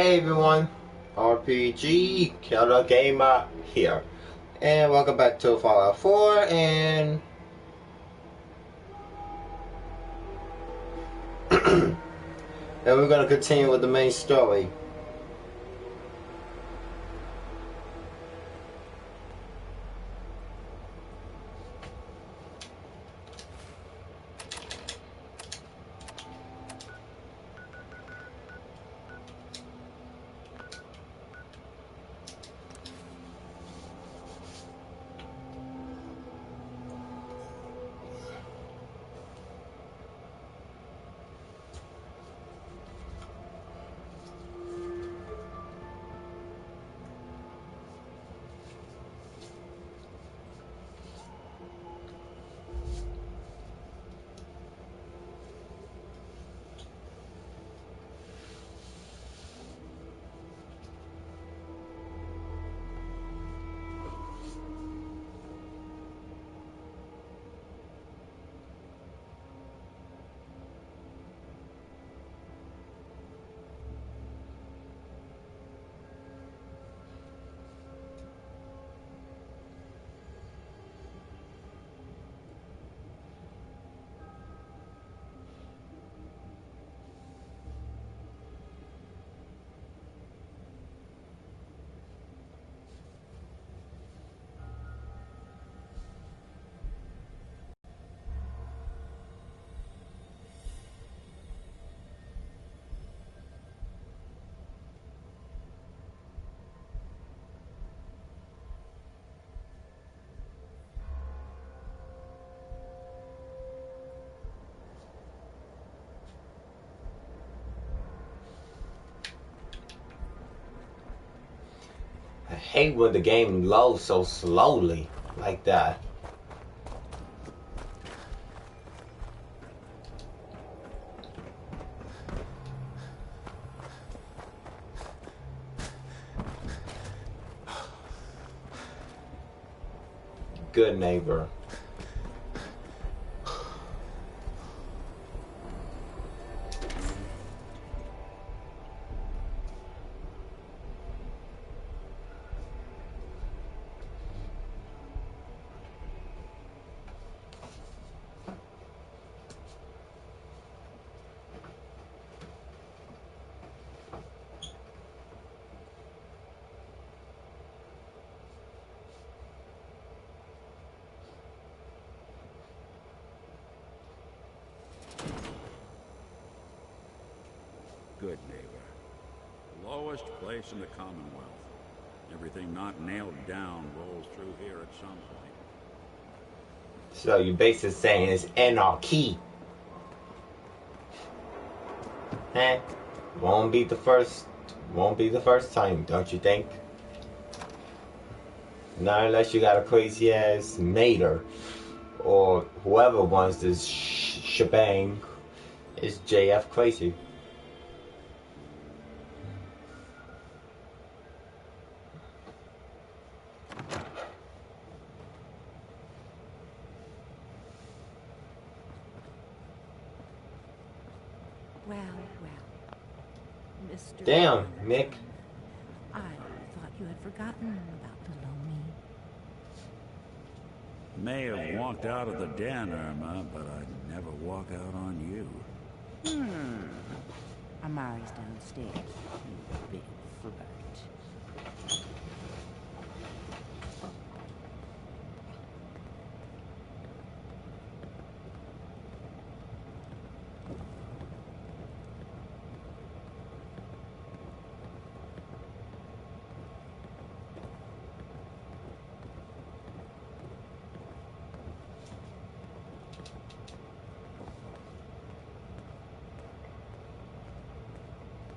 Hey everyone, RPG Killer Gamer here, and welcome back to Fallout 4, and and we're gonna continue with the main story. I hate when the game loads so slowly like that. Good neighbor. Good neighbor. Lowest place in the Commonwealth. Everything not nailed down rolls through here at some point. So you basically saying it's anarchy. Eh? Won't be the first time, don't you think? Not unless you got a crazy ass mater or whoever wants this shebang is JF crazy. Well, Mr. Damn, Mick. I thought you had forgotten about below me. May have walked out of the den, Irma, but I'd never walk out on you. Amari's downstairs, you big flirt.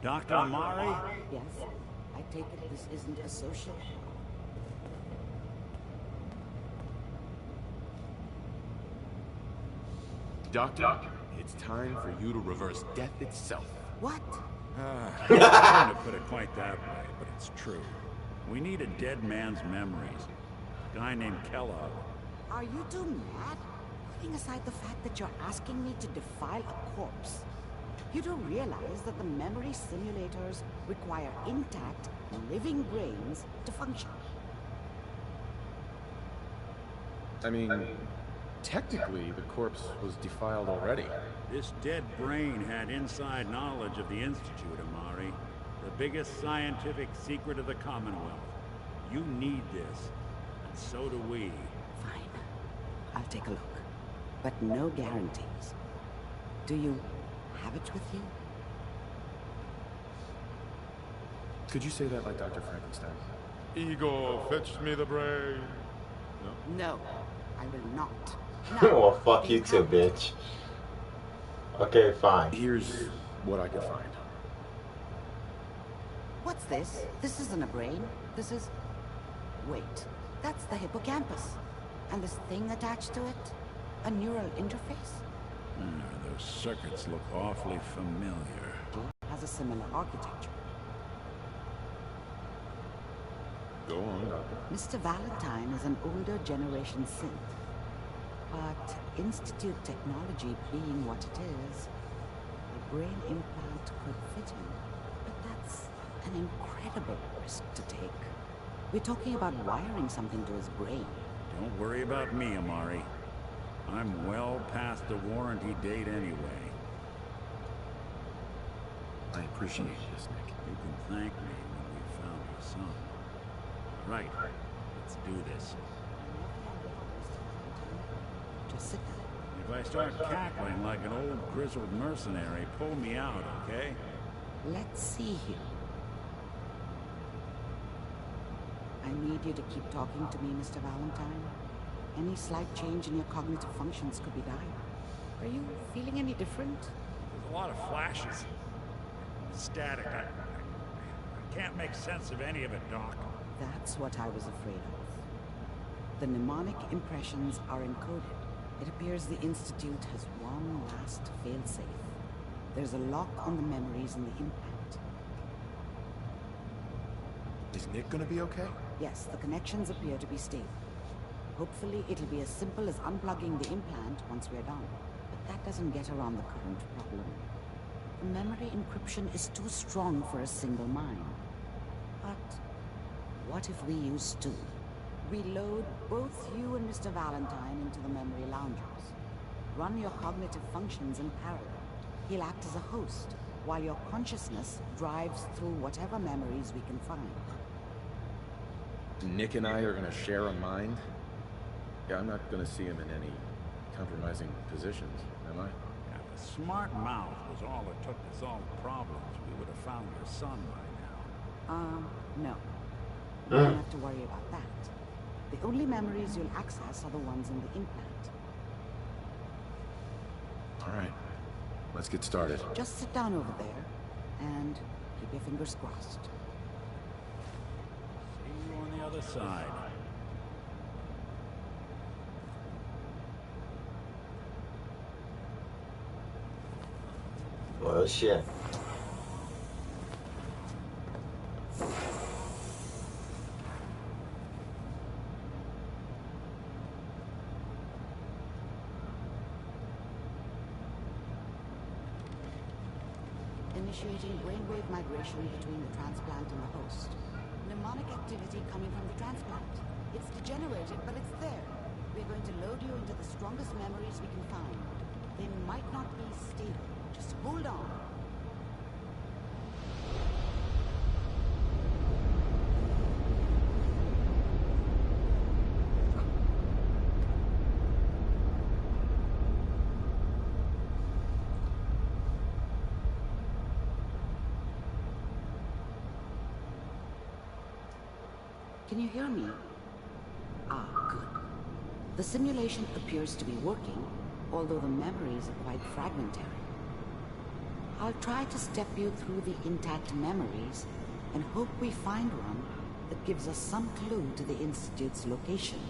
Dr. Amari? Yes? I take it this isn't a social? Doctor, it's time for you to reverse death itself. What? I didn't put it quite that way, but it's true. We need a dead man's memories. A guy named Kellogg. Are you two mad? Putting aside the fact that you're asking me to defile a corpse. You don't realize that the memory simulators require intact, living brains to function. I mean, technically, the corpse was defiled already. This dead brain had inside knowledge of the Institute, Amari. The biggest scientific secret of the Commonwealth. You need this, and so do we. Fine. I'll take a look. But no guarantees. Do you have it with you? Could you say that like Dr. Frankenstein? Ego, fetch me the brain. No, I will not. Well, fuck you too, bitch. Okay, fine. Here's what I could find. What's this? This isn't a brain. This is... Wait, that's the hippocampus. And this thing attached to it? A neural interface? Those circuits look awfully familiar. Has a similar architecture. Go on, Doctor. Mr. Valentine is an older generation synth. But Institute technology being what it is, a brain implant could fit him. But that's an incredible risk to take. We're talking about wiring something to his brain. Don't worry about me, Amari. I'm well past the warranty date anyway. I appreciate this, Nick. You can thank me when we found your son. Right. Let's do this. Just sit down. If I start cackling like an old grizzled mercenary, pull me out, okay? Let's see here. I need you to keep talking to me, Mr. Valentine. Any slight change in your cognitive functions could be dire. Are you feeling any different? There's a lot of flashes. Static. I can't make sense of any of it, Doc. That's what I was afraid of. The mnemonic impressions are encoded. It appears the Institute has one last failsafe. There's a lock on the memories in the implant. Is Nick gonna be okay? Yes, the connections appear to be stable. Hopefully it'll be as simple as unplugging the implant once we're done. But that doesn't get around the current problem. The memory encryption is too strong for a single mind. But what if we use two? We load both you and Mr. Valentine into the memory loungers. Run your cognitive functions in parallel. He'll act as a host, while your consciousness drives through whatever memories we can find. Nick and I are gonna share a mind? Yeah, I'm not gonna see him in any compromising positions, am I? If a smart mouth was all it took to solve problems, we would have found your son by now. No. You don't have to worry about that. The only memories you'll access are the ones in the implant. All right, let's get started. Just sit down over there, and keep your fingers crossed. See you on the other side. Well, shit. Initiating brainwave migration between the transplant and the host. Mnemonic activity coming from the transplant. It's degenerated, but it's there. We're going to load you into the strongest memories we can find. They might not be stable. Just hold on. Can you hear me? Ah, good. The simulation appears to be working, although the memories are quite fragmentary. I'll try to step you through the intact memories and hope we find one that gives us some clue to the Institute's location.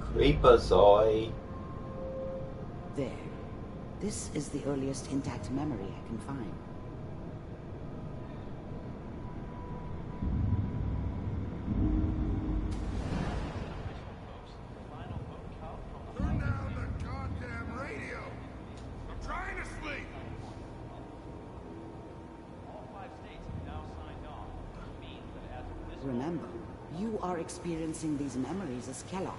Creepazoid. There. This is the earliest intact memory I can find. Turn down the goddamn radio! I'm trying Remember, you are experiencing these memories as Kellogg.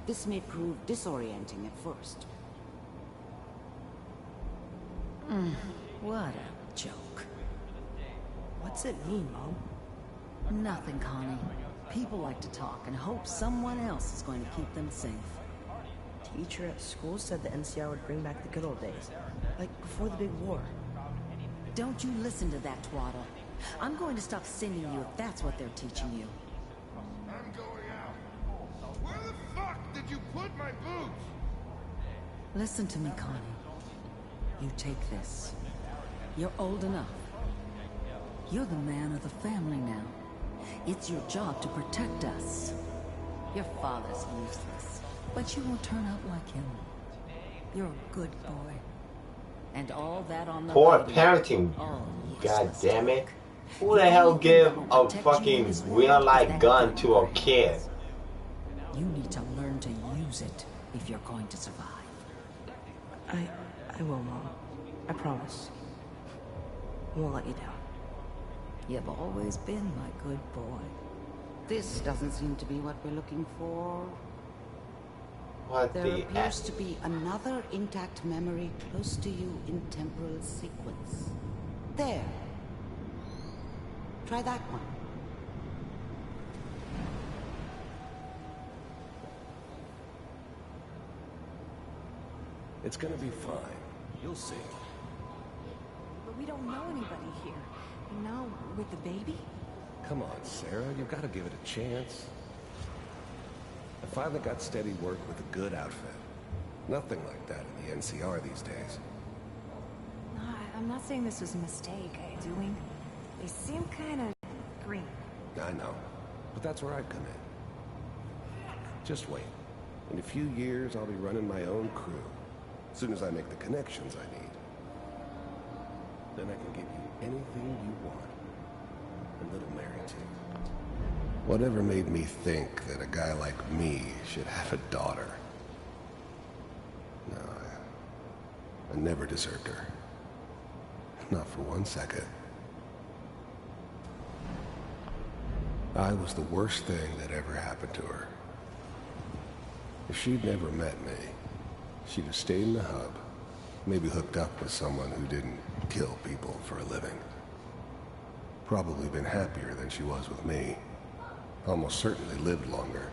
This may prove disorienting at first. What a joke. What's it mean, Mom? Nothing, Connie. People like to talk and hope someone else is going to keep them safe. Teacher at school said the NCR would bring back the good old days. Like before the big war. Don't you listen to that twaddle. I'm going to stop sending you if that's what they're teaching you. I'm going out. Where the fuck did you put my boots? Listen to me, Connie. You take this. You're old enough. You're the man of the family now. It's your job to protect us. Your father's useless, but you won't turn out like him. You're a good boy. And all that on the Poor radio, parenting. all God useless. damn it. Who the hell give a fucking real life gun to a kid? You need to learn to use it if you're going to survive. I will, Mom. I promise. I won't let you down. You've always been my good boy. This doesn't seem to be what we're looking for. What There the appears to be another intact memory close to you in temporal sequence. There. Try that one. It's gonna be fine. You'll see. But we don't know anybody here. And now, with the baby? Come on, Sarah. You've got to give it a chance. I finally got steady work with a good outfit. Nothing like that in the NCR these days. No, I'm not saying this was a mistake. They seem kind of green. I know. But that's where I come in. Just wait. In a few years, I'll be running my own crew. As soon as I make the connections I need. Then I can give you anything you want. And little Mary, too. Whatever made me think that a guy like me should have a daughter? No, I never deserved her. Not for 1 second. I was the worst thing that ever happened to her. If she'd never met me, she'd have stayed in the hub, maybe hooked up with someone who didn't kill people for a living. Probably been happier than she was with me. Almost certainly lived longer.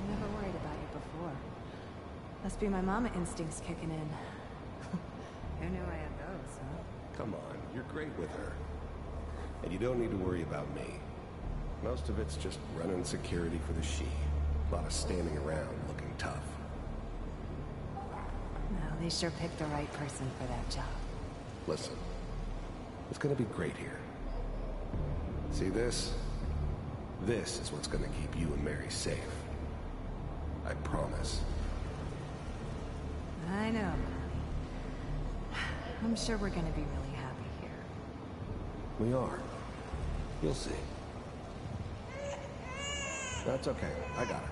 I never worried about you before. Must be my mama instincts kicking in. Who knew I had those, huh? Come on, you're great with her. And you don't need to worry about me. Most of it's just running security for the she. A lot of standing around looking tough. No, they sure picked the right person for that job. Listen, it's gonna be great here. See this? This is what's gonna keep you and Mary safe. I promise. I know. I'm sure we're gonna be really happy here. We are. You'll see. That's okay. I got it.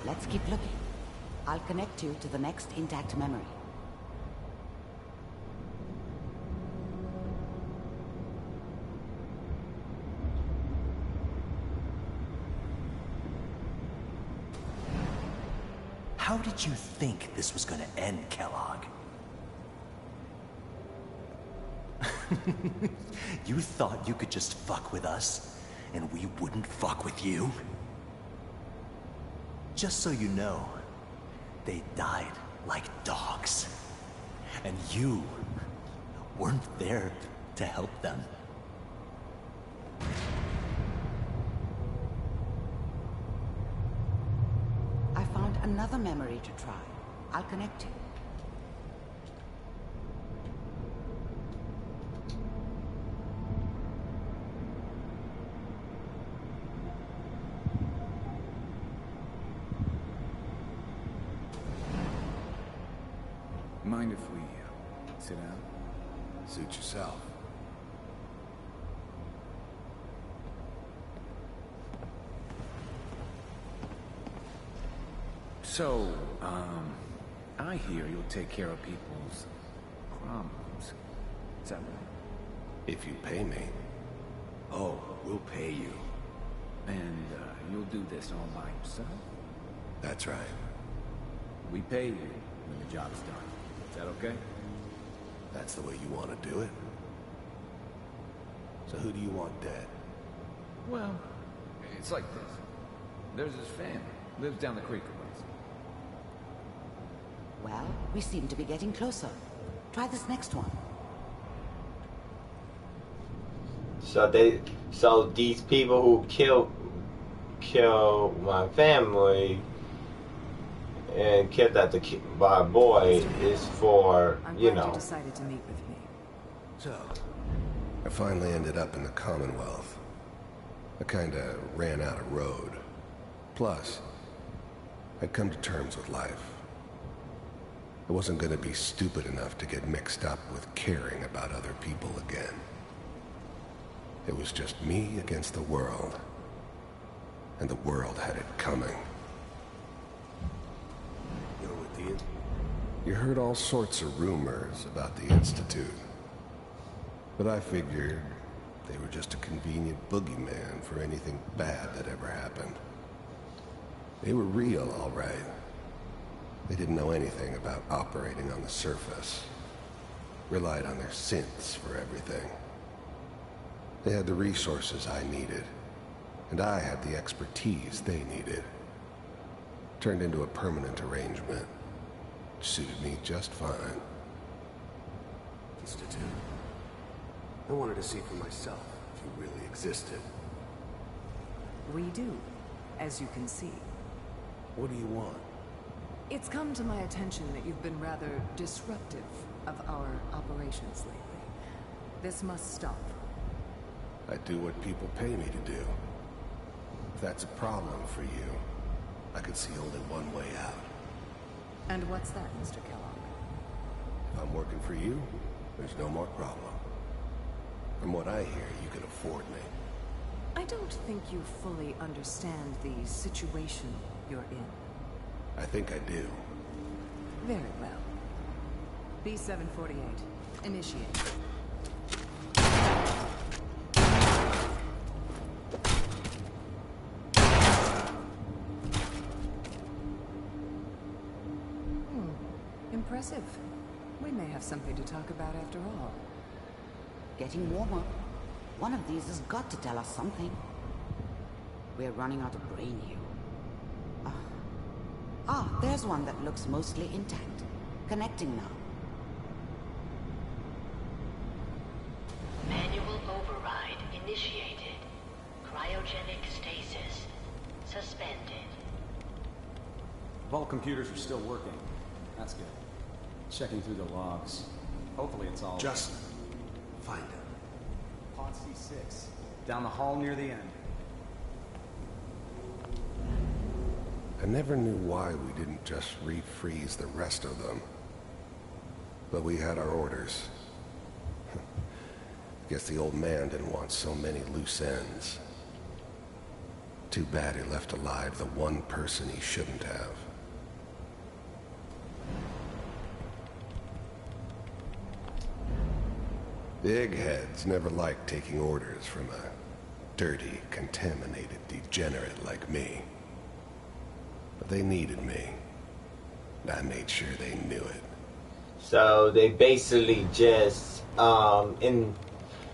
Let's keep looking. I'll connect you to the next intact memory. How did you think this was gonna end, Kellogg? You thought you could just fuck with us, and we wouldn't fuck with you? Just so you know, they died like dogs. And you weren't there to help them. I found another memory to try. I'll connect you. Mind if we sit down? Suit yourself. So, I hear you'll take care of people's problems. Is that right? If you pay me. Oh, we'll pay you. And you'll do this all by yourself? That's right. We pay you when the job's done. Is that okay? That's the way you want to do it. So who do you want dead? Well, it's like this. There's his family. Lives down the creek a ways. Well, we seem to be getting closer. Try this next one. So these people who kill my family and kidnapped my boy is for, you know. I'm glad you decided to meet with me. So, I finally ended up in the Commonwealth. I kinda ran out of road. Plus, I'd come to terms with life. I wasn't gonna be stupid enough to get mixed up with caring about other people again. It was just me against the world. And the world had it coming. You're with the... You heard all sorts of rumors about the Institute. But I figured they were just a convenient boogeyman for anything bad that ever happened. They were real, all right. They didn't know anything about operating on the surface. Relied on their synths for everything. They had the resources I needed, and I had the expertise they needed. Turned into a permanent arrangement. Suited me just fine. Institute. I wanted to see for myself if you really existed. We do, as you can see. What do you want? It's come to my attention that you've been rather disruptive of our operations lately. This must stop. I do what people pay me to do. If that's a problem for you, I could see only one way out. And what's that, Mr. Kellogg? If I'm working for you, there's no more problem. From what I hear, you can afford me. I don't think you fully understand the situation you're in. I think I do. Very well. B-748, initiate. Impressive. We may have something to talk about after all. Getting warmer. One of these has got to tell us something. We're running out of brain here. There's one that looks mostly intact. Connecting now. Manual override initiated. Cryogenic stasis suspended. Vault computers are still working. That's good. Checking through the logs. Hopefully it's all... Just find him. Pod C6. Down the hall near the end. I never knew why we didn't just refreeze the rest of them. But we had our orders. Guess the old man didn't want so many loose ends. Too bad he left alive the one person he shouldn't have. The eggheads never liked taking orders from a dirty, contaminated degenerate like me. But they needed me. And I made sure they knew it. So they basically just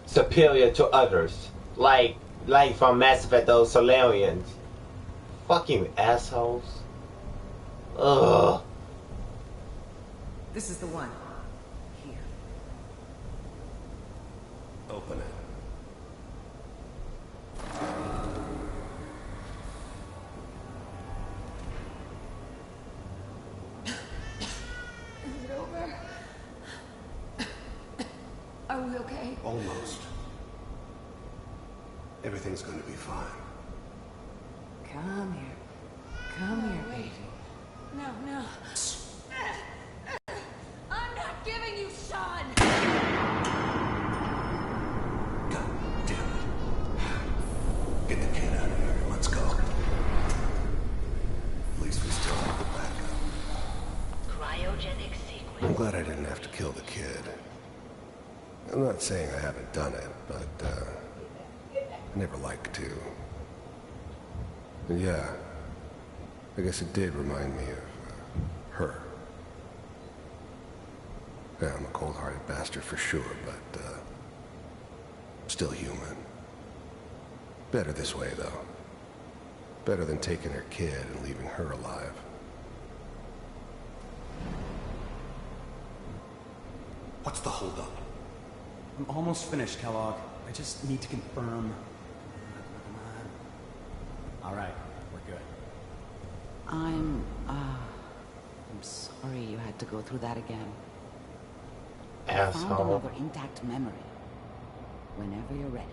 superior to others. Like from Mass Effect, those Solarians. Fucking assholes. Ugh. This is the one. Here. Open it. Is it over? Are we okay? Almost. Everything's gonna be fine. Come here. Come here, baby. No. I'm not giving you Sean! God damn it. Get the kid out of here. Let's go. At least we still have the backup. Cryogenic sequence. I'm glad I didn't have to kill the kid. I'm not not saying I haven't done it, but I never like to. And yeah, I guess it did remind me of her. Yeah, I'm a cold-hearted bastard for sure, but still human. Better this way, though. Better than taking her kid and leaving her alive. What's the holdup? I'm almost finished, Kellogg. I just need to confirm. All right, we're good. I'm sorry you had to go through that again. I found Asshole. another intact memory. Whenever you're ready.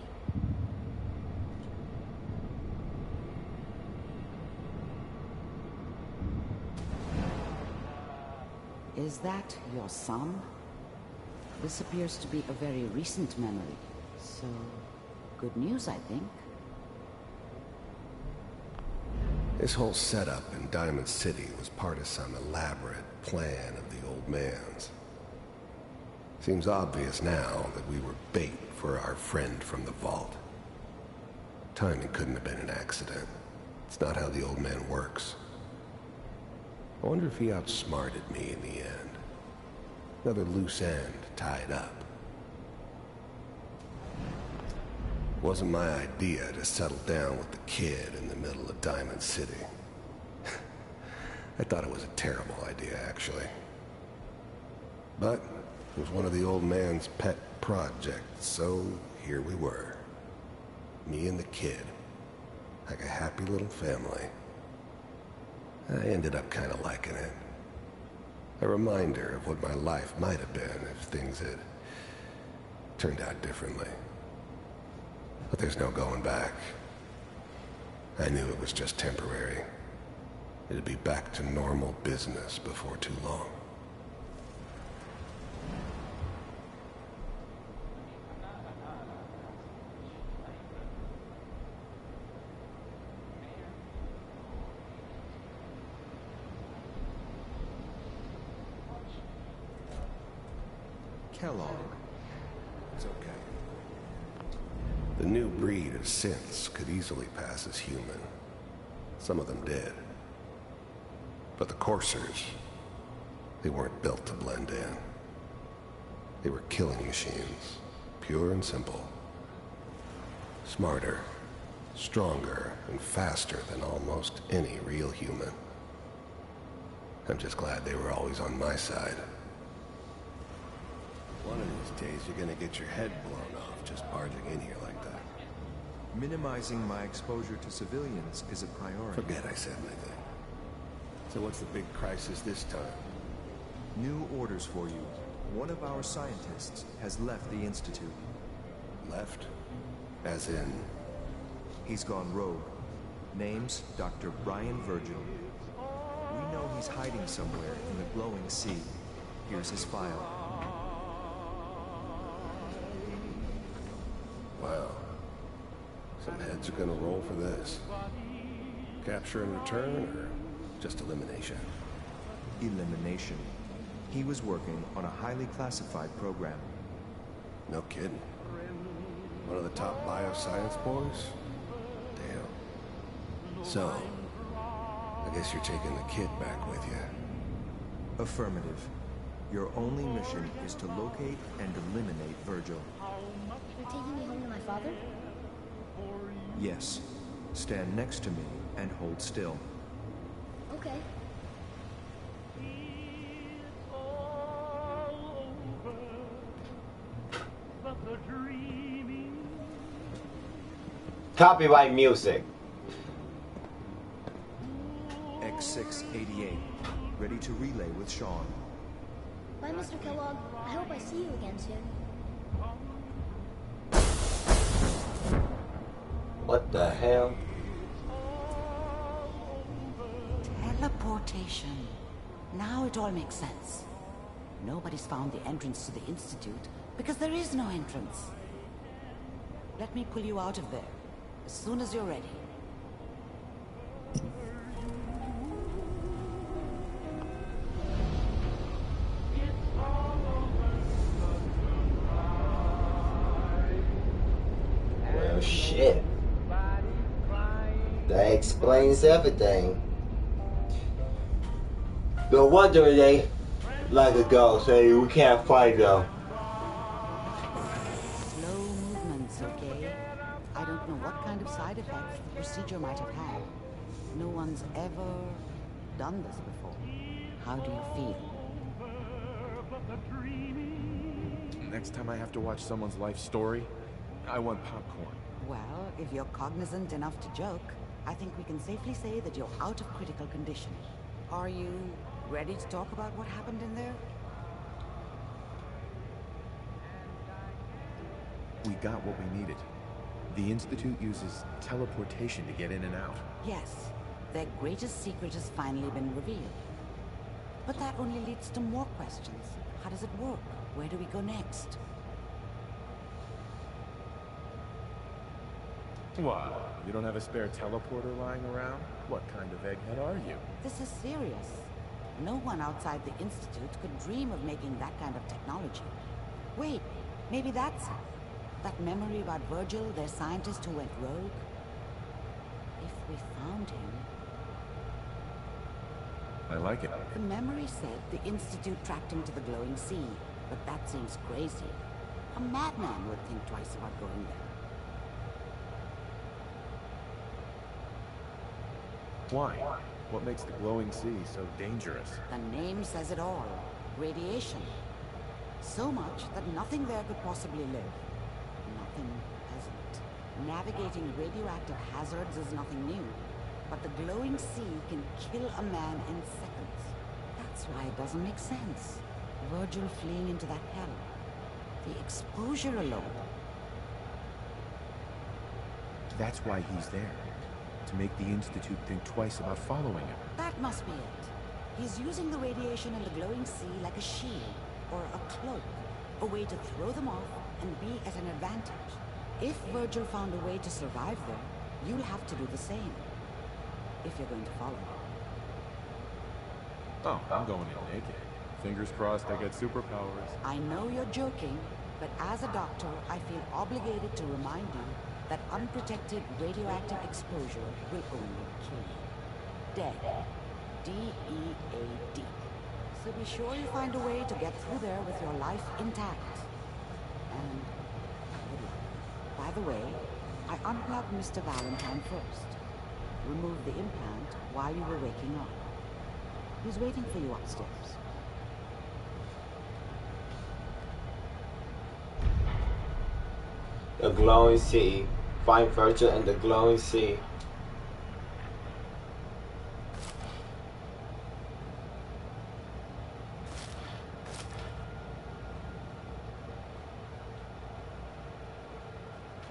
Is that your son? This appears to be a very recent memory, so good news, I think. This whole setup in Diamond City was part of some elaborate plan of the old man's. Seems obvious now that we were bait for our friend from the vault. Timing couldn't have been an accident. It's not how the old man works. I wonder if he outsmarted me in the end. Another loose end tied up. It wasn't my idea to settle down with the kid in the middle of Diamond City. I thought it was a terrible idea, actually. But it was one of the old man's pet projects, so here we were. Me and the kid. Like a happy little family. I ended up kind of liking it. A reminder of what my life might have been if things had turned out differently. But there's no going back. I knew it was just temporary. It'd be back to normal business before too long. Kellogg. It's okay. The new breed of synths could easily pass as human. Some of them did. But the coursers, they weren't built to blend in. They were killing machines, pure and simple. Smarter, stronger, and faster than almost any real human. I'm just glad they were always on my side. One of these days, you're gonna get your head blown off just barging in here like that. Minimizing my exposure to civilians is a priority. Forget I said anything. So what's the big crisis this time? New orders for you. One of our scientists has left the Institute. Left? As in? He's gone rogue. Name's Dr. Brian Virgil. We know he's hiding somewhere in the glowing sea. Here's his file. Wow. Some heads are gonna roll for this. Capture and return, or just elimination? Elimination. He was working on a highly classified program. No kidding. One of the top bioscience boys? Damn. So, I guess you're taking the kid back with you. Affirmative. Your only mission is to locate and eliminate Virgil. You're taking me home to my father? Yes. Stand next to me and hold still. Okay. Copyright music. X688. Ready to relay with Sean. Bye, Mr. Kellogg. I hope I see you again soon. What the hell? Teleportation. Now it all makes sense. Nobody's found the entrance to the Institute because there is no entrance. Let me pull you out of there as soon as you're ready. Shit. That explains everything. No wonder they let it go. Say we can't fight though. Slow movements, okay? I don't know what kind of side effects the procedure might have had. No one's ever done this before. How do you feel? Next time I have to watch someone's life story, I want popcorn. Well, if you're cognizant enough to joke, I think we can safely say that you're out of critical condition. Are you ready to talk about what happened in there? We got what we needed. The Institute uses teleportation to get in and out. Yes, their greatest secret has finally been revealed. But that only leads to more questions. How does it work? Where do we go next? What? You don't have a spare teleporter lying around? What kind of egghead are you? This is serious. No one outside the Institute could dream of making that kind of technology. Wait, maybe that's it. That memory about Virgil, their scientist who went rogue? If we found him... I like it. The memory said the Institute tracked him to the glowing sea, but that seems crazy. A madman would think twice about going there. Why? What makes the glowing sea so dangerous? The name says it all. Radiation. So much that nothing there could possibly live. Nothing hasn't. Navigating radioactive hazards is nothing new. But the glowing sea can kill a man in seconds. That's why it doesn't make sense. Virgil fleeing into that hell. The exposure alone. That's why he's there. To make the Institute think twice about following him. That must be it. He's using the radiation in the glowing sea like a shield, or a cloak. A way to throw them off and be at an advantage. If Virgil found a way to survive there, you'll have to do the same. If you're going to follow him. Oh, I'm going in naked. Fingers crossed I get superpowers. I know you're joking, but as a doctor, I feel obligated to remind you that unprotected radioactive exposure will only kill you. Dead. D-E-A-D. So be sure you find a way to get through there with your life intact. And good luck. By the way, I unplugged Mr. Valentine first. Removed the implant while you were waking up. He's waiting for you upstairs. The glowing sea. Find Virgil in the glowing sea.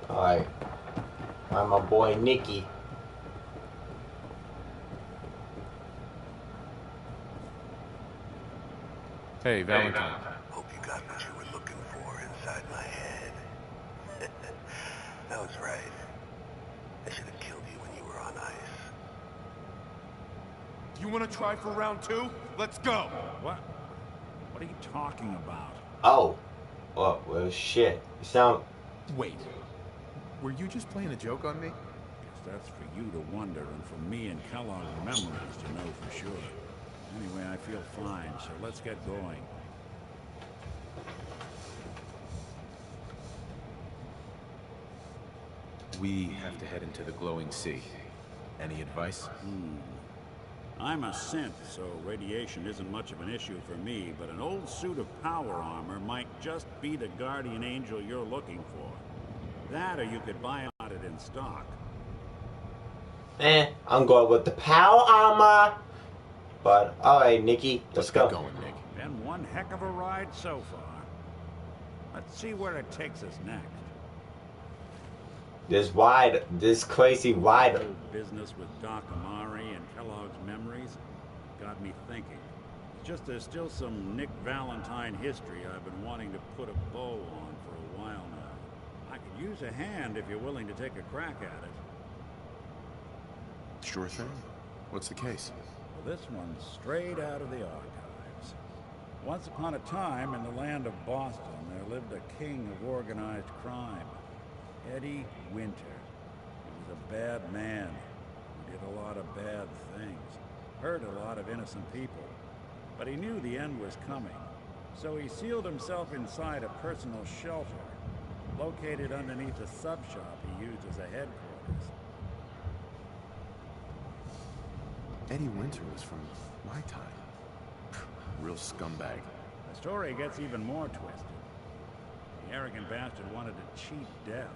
Alright. I'm my boy Nicky. Hey, Valentine. Hope you got what you were looking for inside my head. That was right. I should have killed you when you were on ice. You want to try for round 2? Let's go! What? What are you talking about? Oh. Well, shit. You sound... Wait. Were you just playing a joke on me? Guess that's for you to wonder, and for me and Kellogg's memories to know for sure. Anyway, I feel fine, so let's get going. We have to head into the glowing sea. Any advice? I'm a synth, so radiation isn't much of an issue for me, but an old suit of power armor might just be the guardian angel you're looking for. That, or you could buy it in stock. I'm going with the power armor. But, alright, Nicky, let's go. Get going, Nick. Been one heck of a ride so far. Let's see where it takes us next. This crazy rider. Business with Doc Amari and Kellogg's memories got me thinking. It's just there's still some Nick Valentine history I've been wanting to put a bow on for a while now. I could use a hand if you're willing to take a crack at it. Sure thing. What's the case? Well, this one's straight out of the archives. Once upon a time, in the land of Boston, there lived a king of organized crime, Eddie Winter. a bad man who did a lot of bad things, hurt a lot of innocent people. But he knew the end was coming, so he sealed himself inside a personal shelter, located underneath a sub-shop he used as a headquarters. Eddie Winter was from my time. Real scumbag. The story gets even more twisted. The arrogant bastard wanted to cheat death,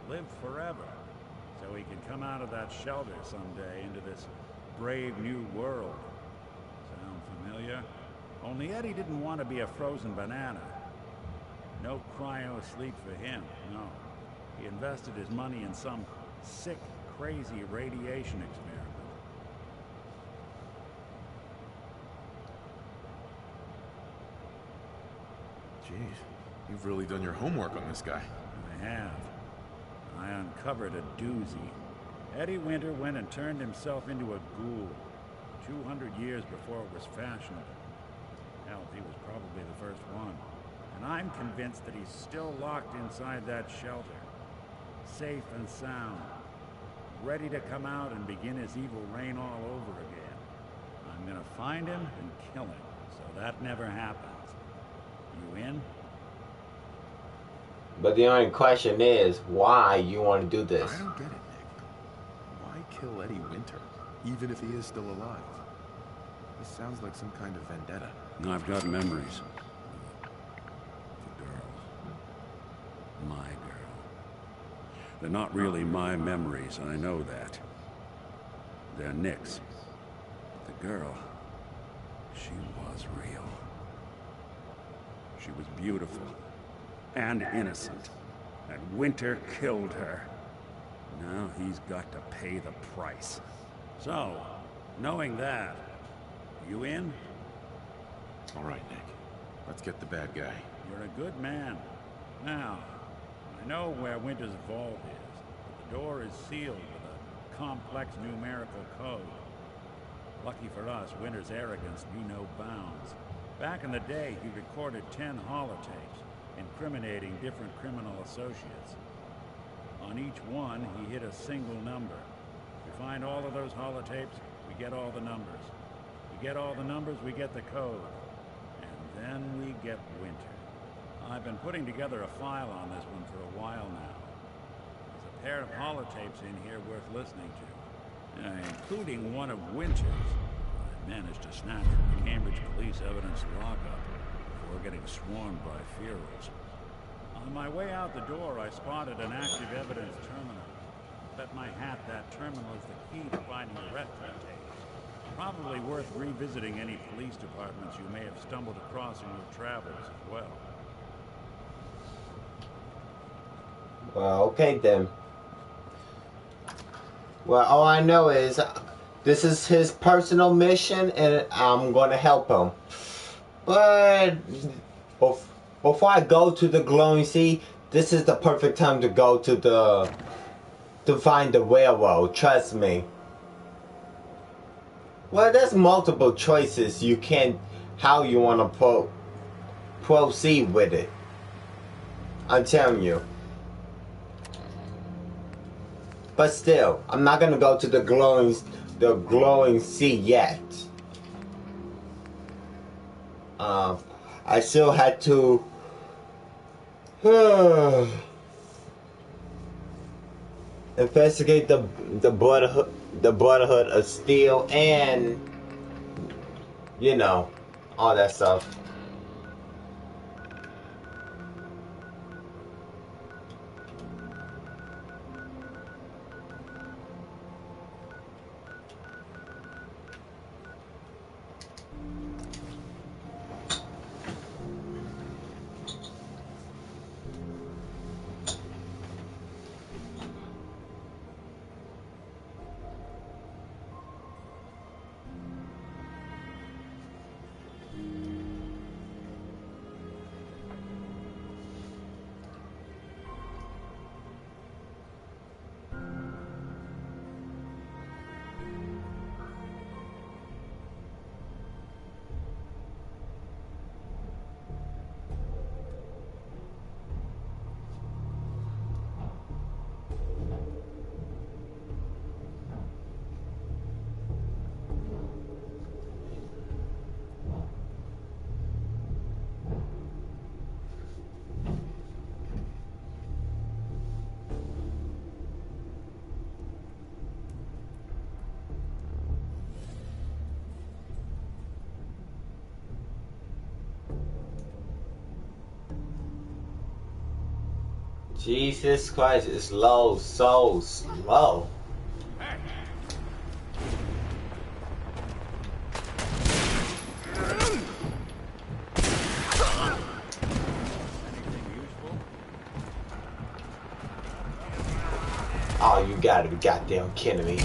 live forever, so he could come out of that shelter someday into this brave new world. Sound familiar? Only Eddie didn't want to be a frozen banana. No cryo sleep for him, no. He invested his money in some sick, crazy radiation experiment. Jeez, you've really done your homework on this guy. I have. I uncovered a doozy. Eddie Winter went and turned himself into a ghoul 200 years before it was fashionable. Hell, he was probably the first one. And I'm convinced that he's still locked inside that shelter. Safe and sound. Ready to come out and begin his evil reign all over again. I'm gonna find him and kill him, so that never happens. You in? But the only question is, why you want to do this? I don't get it, Nick. Why kill Eddie Winter, even if he is still alive? This sounds like some kind of vendetta. I've got memories. The girl. My girl. They're not really my memories, I know that. They're Nick's. The girl, she was real. She was beautiful and innocent, and Winter killed her. Now he's got to pay the price. So, knowing that, you in? All right, Nick. Let's get the bad guy. You're a good man. Now, I know where Winter's vault is, but the door is sealed with a complex numerical code. Lucky for us, Winter's arrogance knew no bounds. Back in the day, he recorded 10 holotapes, incriminating different criminal associates. On each one, he hit a single number. We find all of those holotapes, we get all the numbers. We get all the numbers, we get the code. And then we get Winter. I've been putting together a file on this one for a while now. There's a pair of holotapes in here worth listening to, including one of Winter's. Managed to snatch from the Cambridge police evidence lockup before getting swarmed by Fearers. On my way out the door, I spotted an active evidence terminal. Bet my hat that terminal is the key to finding the rest of the tapes. Probably worth revisiting any police departments you may have stumbled across in your travels as well. Well, okay then. Well, all I know is this is his personal mission, and I'm going to help him. But before I go to the glowing sea, this is the perfect time to go to find the railroad. Trust me. Well, there's multiple choices you can how you want to proceed with it. I'm telling you. But still, I'm not gonna go to the glowing sea yet. I still had to investigate the Brotherhood of Steel, and you know, all that stuff. Jesus Christ, it's slow, so slow. Oh, you gotta be goddamn kidding me.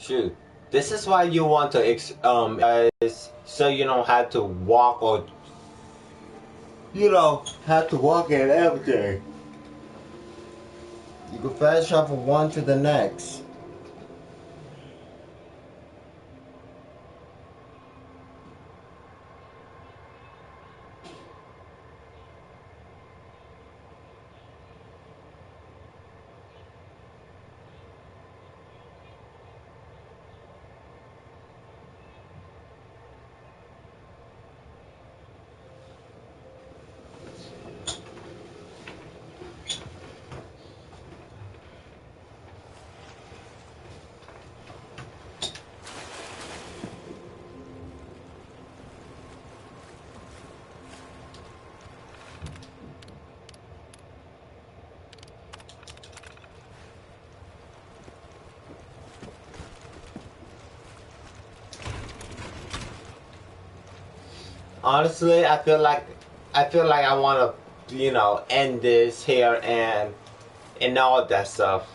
Shoot, this is why you want to so you don't have to walk or have to walk and everything. You can fast travel from one to the next. honestly, I feel like I want to, you know, end this here and all that stuff,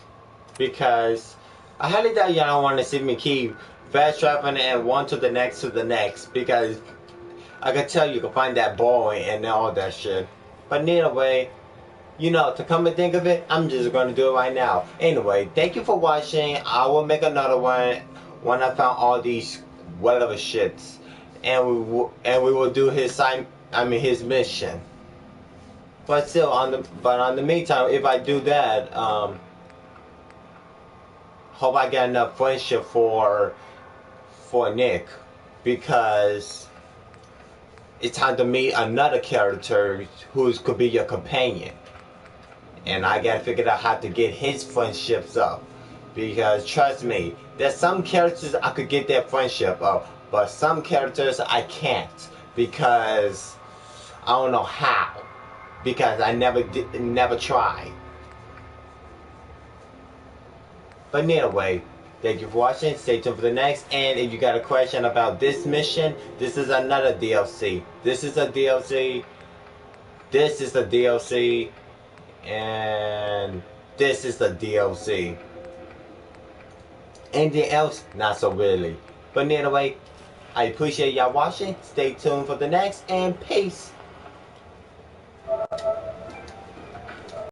because I highly doubt y'all don't want to see me keep fast traveling and one to the next, because I can tell you can find that boring and all that shit. But anyway, you know, to come and think of it, I'm just going to do it right now. Anyway, thank you for watching. I will make another one when I found all these whatever shits, and we will do his his mission. But still, on the meantime, if I do that, hope I get enough friendship for Nick, because it's time to meet another character who could be your companion. And I gotta figure out how to get his friendships up. Because trust me, there's some characters I could get their friendship up, but some characters I can't, because I don't know how. Because I never tried. But anyway, thank you for watching. Stay tuned for the next. And if you got a question about this mission, this is another DLC. This is a DLC. This is a DLC. And this is the DLC. Anything else? Not so really. But anyway, I appreciate y'all watching. Stay tuned for the next, and peace.